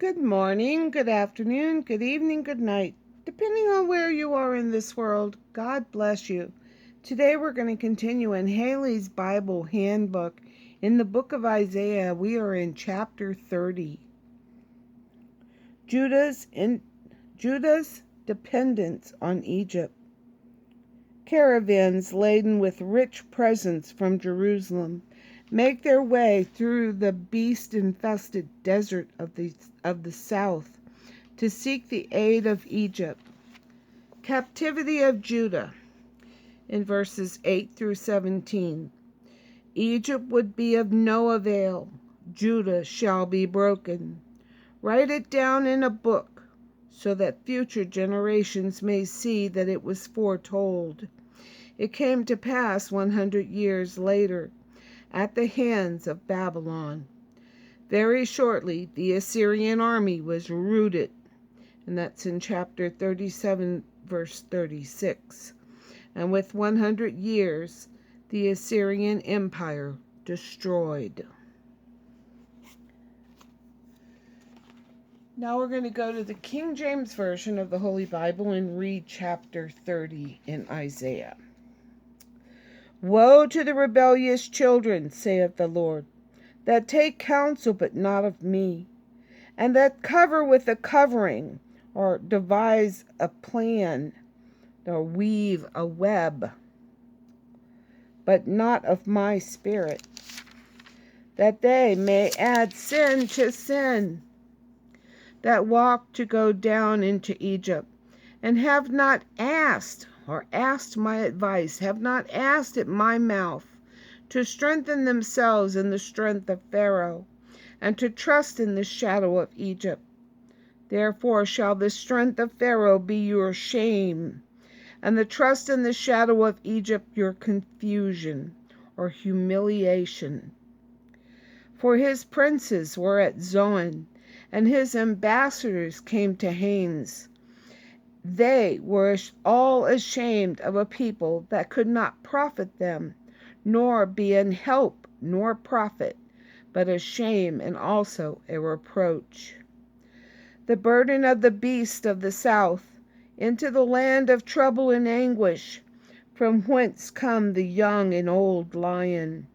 Good morning, good afternoon, good evening, good night. Depending on where you are in this world, God bless you. Today we're going to continue in Halley's Bible Handbook. In the book of Isaiah, we are in chapter 30. Judah's dependence on Egypt. Caravans laden with rich presents from Jerusalem make their way through the beast-infested desert of the south to seek the aid of Egypt. Captivity of Judah in verses 8 through 17. Egypt would be of no avail. Judah shall be broken. Write it down in a book so that future generations may see that it was foretold. It came to pass 100 years later at the hands of Babylon. Very shortly, the Assyrian army was routed, and that's in chapter 37, verse 36. And with 100 years, the Assyrian Empire destroyed. Now we're going to go to the King James Version of the Holy Bible and read chapter 30 in Isaiah. Woe to the rebellious children, saith the Lord, that take counsel but not of me, and that cover with a covering, or devise a plan, or weave a web, but not of my spirit, that they may add sin to sin, that walk to go down into Egypt, and have not asked, or asked my advice, have not asked at my mouth, to strengthen themselves in the strength of Pharaoh, and to trust in the shadow of Egypt. Therefore shall the strength of Pharaoh be your shame, and the trust in the shadow of Egypt your confusion, or humiliation. For his princes were at Zoan, and his ambassadors came to Hanes. They were all ashamed of a people that could not profit them, nor be an help nor profit, but a shame and also a reproach. The burden of the beast of the south, into the land of trouble and anguish, from whence come the young and old lion,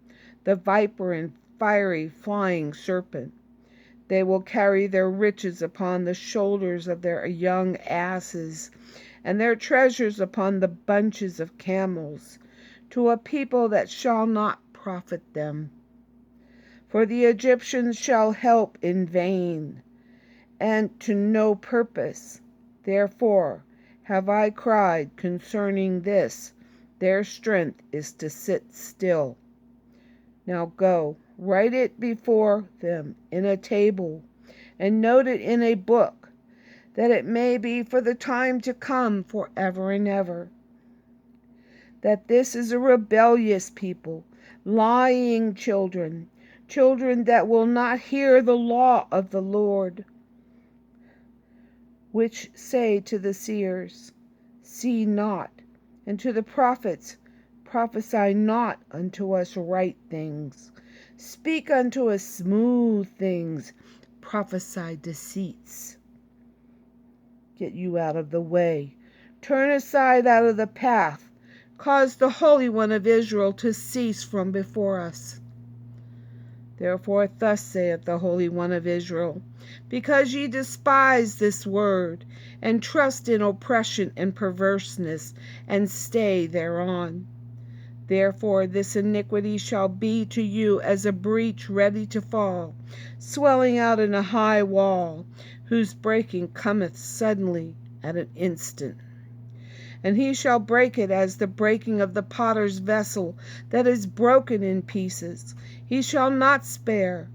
the viper and fiery flying serpent. They will carry their riches upon the shoulders of their young asses, and their treasures upon the bunches of camels, to a people that shall not profit them. For the Egyptians shall help in vain, and to no purpose. Therefore have I cried concerning this, their strength is to sit still. Now go, write it before them in a table, and note it in a book, that it may be for the time to come forever and ever. That this is a rebellious people, lying children, children that will not hear the law of the Lord, which say to the seers, see not, and to the prophets, prophesy not unto us right things. Speak unto us smooth things, prophesy deceits. Get you out of the way. Turn aside out of the path. Cause the Holy One of Israel to cease from before us. Therefore thus saith the Holy One of Israel, because ye despise this word, and trust in oppression and perverseness, and stay thereon. Therefore this iniquity shall be to you as a breach ready to fall, swelling out in a high wall, whose breaking cometh suddenly at an instant. And he shall break it as the breaking of the potter's vessel that is broken in pieces. He shall not spare,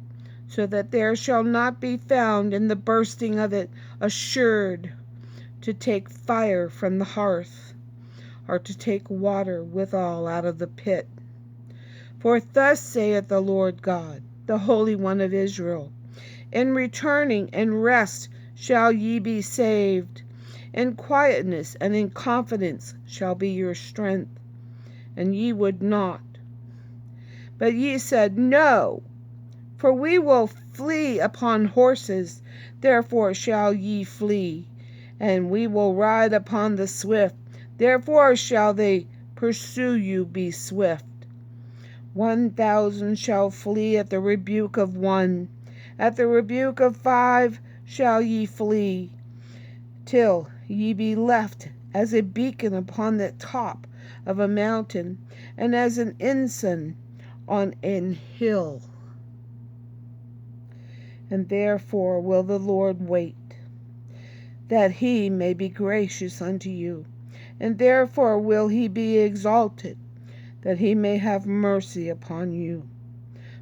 so that there shall not be found in the bursting of it assured to take fire from the hearth, or to take water withal out of the pit. For thus saith the Lord God, the Holy One of Israel, in returning and rest shall ye be saved. In quietness and in confidence shall be your strength. And ye would not. But ye said, no, For we will flee upon horses, therefore shall ye flee. And we will ride upon the swift, therefore shall they pursue you be swift. 1,000 shall flee at the rebuke of one, at the rebuke of 5 shall ye flee, till ye be left as a beacon upon the top of a mountain, and as an ensign on an hill. And therefore will the Lord wait, that he may be gracious unto you, and therefore will he be exalted, that he may have mercy upon you.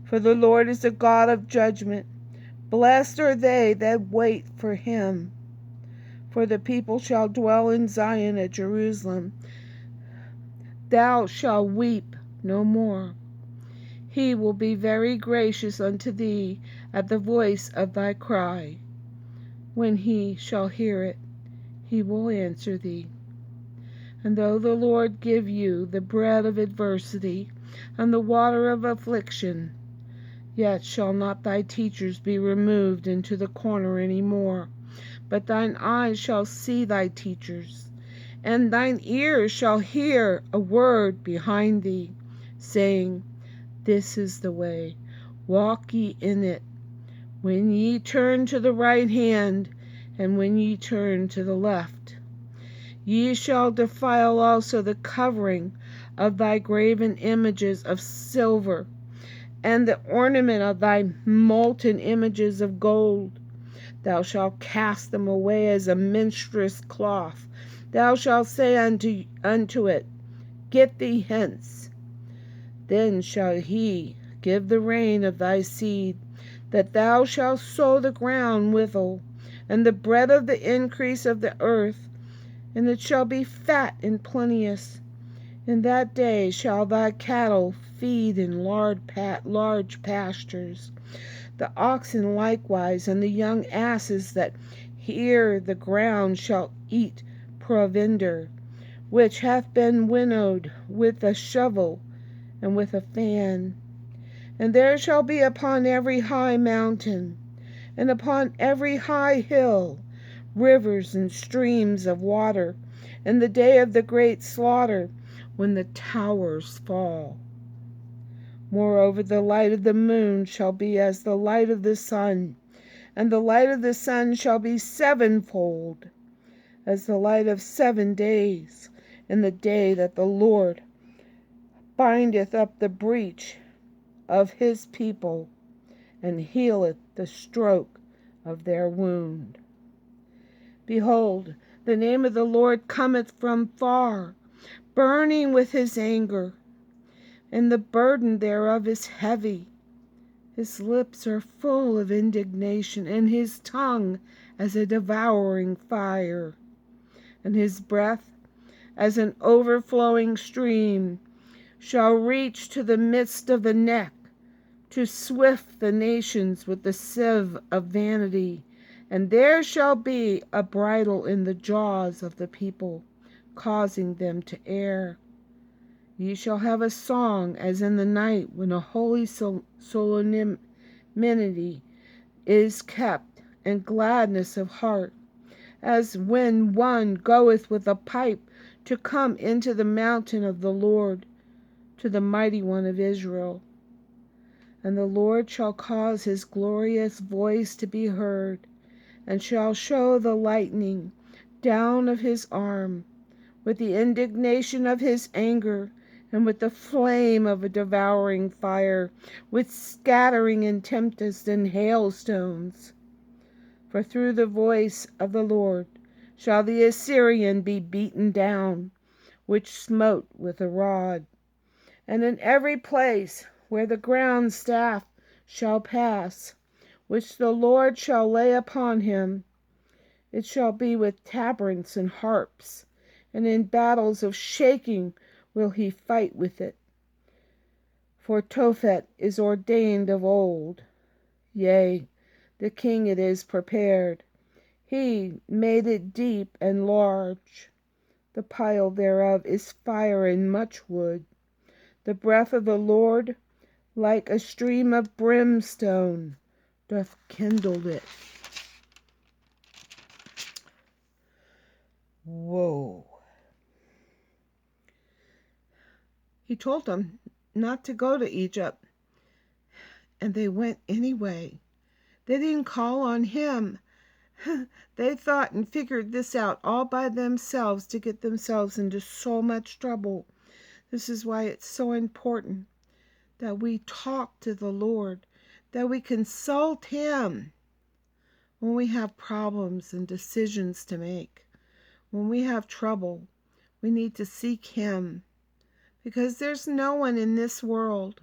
For the Lord is a God of judgment. Blessed are they that wait for him. For the people shall dwell in Zion at Jerusalem. Thou shalt weep no more. He will be very gracious unto thee at the voice of thy cry. When he shall hear it, he will answer thee. And though the Lord give you the bread of adversity and the water of affliction, yet shall not thy teachers be removed into the corner any more, but thine eyes shall see thy teachers, and thine ears shall hear a word behind thee, saying, This is the way, walk ye in it. When ye turn to the right hand, and when ye turn to the left. Ye shall defile also the covering of thy graven images of silver, and the ornament of thy molten images of gold. Thou shalt cast them away as a minstrel's cloth. Thou shalt say unto it, Get thee hence. Then shall he give the rain of thy seed, that thou shalt sow the ground withal, and the bread of the increase of the earth, and it shall be fat and plenteous. In that day shall thy cattle feed in large pastures, the oxen likewise, and the young asses that hear the ground shall eat provender, which hath been winnowed with a shovel and with a fan. And there shall be upon every high mountain, and upon every high hill, rivers and streams of water, in the day of the great slaughter, when the towers fall. Moreover, the light of the moon shall be as the light of the sun, and the light of the sun shall be sevenfold, as the light of 7 days, in the day that the Lord bindeth up the breach of his people, and healeth the stroke of their wound. Behold, the name of the Lord cometh from far, burning with his anger, and the burden thereof is heavy. His lips are full of indignation, and his tongue as a devouring fire, and his breath as an overflowing stream shall reach to the midst of the neck, to swift the nations with the sieve of vanity. And there shall be a bridle in the jaws of the people, causing them to err. Ye shall have a song as in the night, when a holy solemnity is kept, and gladness of heart, as when one goeth with a pipe to come into the mountain of the Lord, to the mighty one of Israel. And the Lord shall cause his glorious voice to be heard, and shall show the lightning down of his arm, with the indignation of his anger, and with the flame of a devouring fire, with scattering and tempest and hailstones. For through the voice of the Lord shall the Assyrian be beaten down, which smote with a rod. And in every place where the ground staff shall pass, which the Lord shall lay upon him, it shall be with tabrets and harps, and in battles of shaking will he fight with it. For Tophet is ordained of old, yea, the king it is prepared. He made it deep and large. The pile thereof is fire and much wood. The breath of the Lord like a stream of brimstone doth kindle it. Whoa. He told them not to go to Egypt, and they went anyway. They didn't call on him. They thought and figured this out all by themselves to get themselves into so much trouble. This is why it's so important that we talk to the Lord, that we consult him when we have problems and decisions to make. When we have trouble, we need to seek him, because there's no one in this world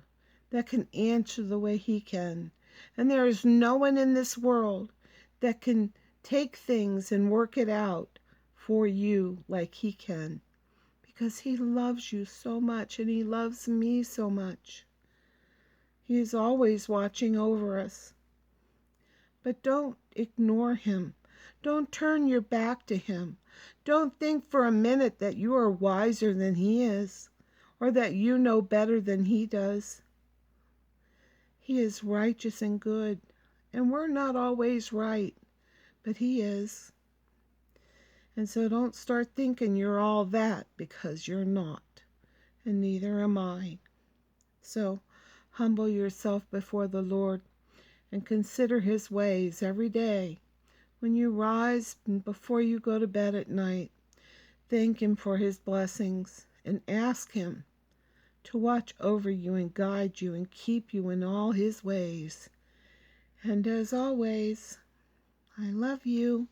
that can answer the way he can. And there is no one in this world that can take things and work it out for you like he can, because he loves you so much, and he loves me so much. He is always watching over us. But don't ignore him. Don't turn your back to him. Don't think for a minute that you are wiser than he is, or that you know better than he does. He is righteous and good, and we're not always right, but he is. And so don't start thinking you're all that, because you're not, and neither am I. So humble yourself before the Lord and consider his ways every day. When you rise and before you go to bed at night, thank him for his blessings and ask him to watch over you and guide you and keep you in all his ways. And as always, I love you.